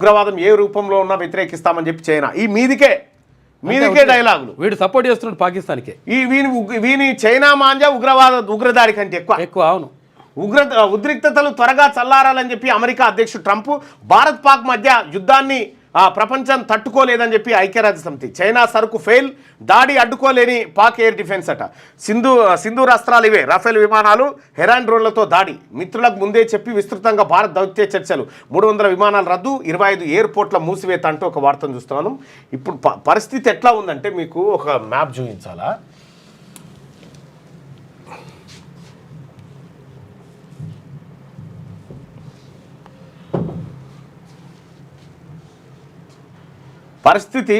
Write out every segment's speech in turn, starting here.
ఉగ్రవాదం ఏ రూపంలో ఉన్నా వ్యతిరేకిస్తామని చెప్పి చైనా ఈ మీదికే డైలాగులు వీడు సపోర్ట్ చేస్తున్నాడు పాకిస్తాన్కి. వీని చైనా మాంజా ఉగ్రదాడి కంటే ఎక్కువ. అవును. ఉద్రిక్తతలు త్వరగా చల్లారాలని చెప్పి అమెరికా అధ్యక్షుడు ట్రంప్ భారత్ పాక్ మధ్య యుద్ధాన్ని ప్రపంచం తట్టుకోలేదని చెప్పి ఐక్యరాజ్య సమితి. చైనా సరుకు ఫెయిల్, దాడి అడ్డుకోలేని పాక్ ఎయిర్ డిఫెన్స్ అట. సింధూర్ అస్త్రాలు ఇవే, రఫేల్ విమానాలు, హెరాన్ డ్రోన్లతో దాడి. మిత్రులకు ముందే చెప్పి విస్తృతంగా భారత్ దౌత్య చర్చలు. 300 విమానాలు రద్దు, 25 ఎయిర్పోర్ట్ల మూసివేత అంటూ ఒక వార్తను చూస్తున్నాను. ఇప్పుడు పరిస్థితి ఎట్లా ఉందంటే మీకు ఒక మ్యాప్ చూపించాలా. పరిస్థితి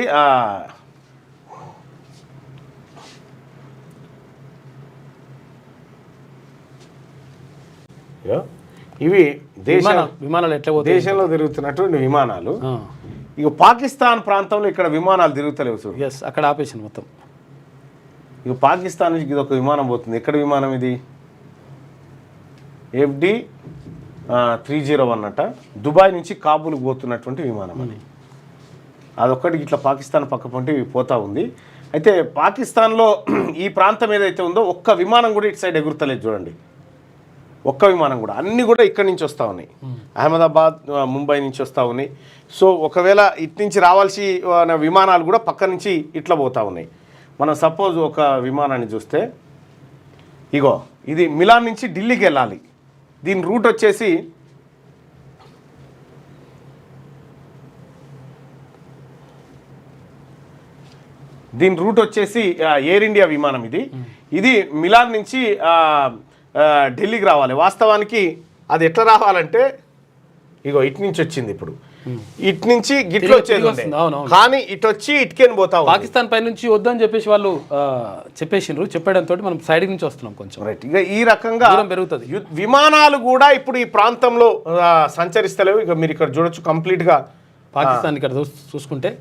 ఇవి విమానాలు ఎట్లా దేశంలో తిరుగుతున్నటువంటి విమానాలు. ఇక పాకిస్తాన్ ప్రాంతంలో ఇక్కడ విమానాలు తిరుగుతలేవు. అక్కడ ఆపేసింది మొత్తం. ఇక పాకిస్తాన్ నుంచి ఇది ఒక విమానం పోతుంది. ఎక్కడ విమానం ఇది? FD 301 అట. దుబాయ్ నుంచి కాబూల్కి పోతున్నటువంటి విమానం అని. అదొక్కటి ఇట్లా పాకిస్తాన్ పక్క పంటి పోతూ ఉంది. అయితే పాకిస్తాన్లో ఈ ప్రాంతం ఏదైతే ఉందో ఒక్క విమానం కూడా ఇటు సైడ్ ఎగురుతలేదు చూడండి. ఒక్క విమానం కూడా, అన్నీ కూడా ఇక్కడి నుంచి వస్తూ ఉన్నాయి. అహ్మదాబాద్, ముంబై నుంచి వస్తూ ఉన్నాయి. సో ఒకవేళ ఇటు నుంచి రావాల్సి విమానాలు కూడా పక్క నుంచి ఇట్లా పోతూ ఉన్నాయి. మనం సపోజ్ ఒక విమానాన్ని చూస్తే, ఇగో ఇది మిలాన్ నుంచి ఢిల్లీకి వెళ్ళాలి. దీని రూట్ వచ్చేసి ఎయిర్ ఇండియా విమానం. ఇది మిలాన్ నుంచి ఢిల్లీకి రావాలి. వాస్తవానికి అది ఎట్లా రావాలంటే ఇగో ఇటు నుంచి వచ్చింది. ఇప్పుడు ఇటు నుంచి గిట్లు వచ్చేది, కానీ ఇటు వచ్చి ఇటుకేని పోతా. పాకిస్తాన్ పై నుంచి వద్దని చెప్పేసి వాళ్ళు చెప్పేసిండ్రు. చెప్పడంతో మనం సైడ్ నుంచి వస్తున్నాం కొంచెం. రైట్. ఇక ఈ రకంగా పెరుగుతుంది. విమానాలు కూడా ఇప్పుడు ఈ ప్రాంతంలో సంచరిస్తలేవు. ఇక మీరు ఇక్కడ చూడొచ్చు కంప్లీట్గా పాకిస్తాన్ ఇక్కడ చూసుకుంటే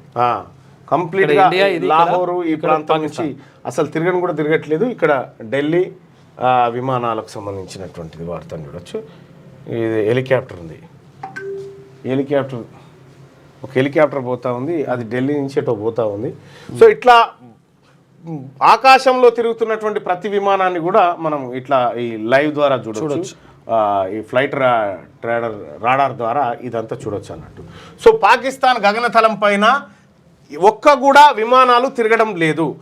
కంప్లీట్గా లాహోరు ఈ ప్రాంతం నుంచి అసలు తిరగని కూడా తిరగట్లేదు. ఇక్కడ ఢిల్లీ విమానాలకు సంబంధించినటువంటిది వార్తను చూడొచ్చు. ఇది హెలికాప్టర్ ఉంది. ఒక హెలికాప్టర్ పోతా ఉంది. అది ఢిల్లీ నుంచి ఎటో పోతా ఉంది. సో ఇట్లా ఆకాశంలో తిరుగుతున్నటువంటి ప్రతి విమానాన్ని కూడా మనం ఇట్లా ఈ లైవ్ ద్వారా చూడొచ్చు. ఈ ఫ్లైట్ రాడార్ ద్వారా ఇదంతా చూడొచ్చు అన్నట్టు. సో పాకిస్తాన్ గగనతలం పైన ఒక్క కూడా విమానాలు తిరగడం లేదు.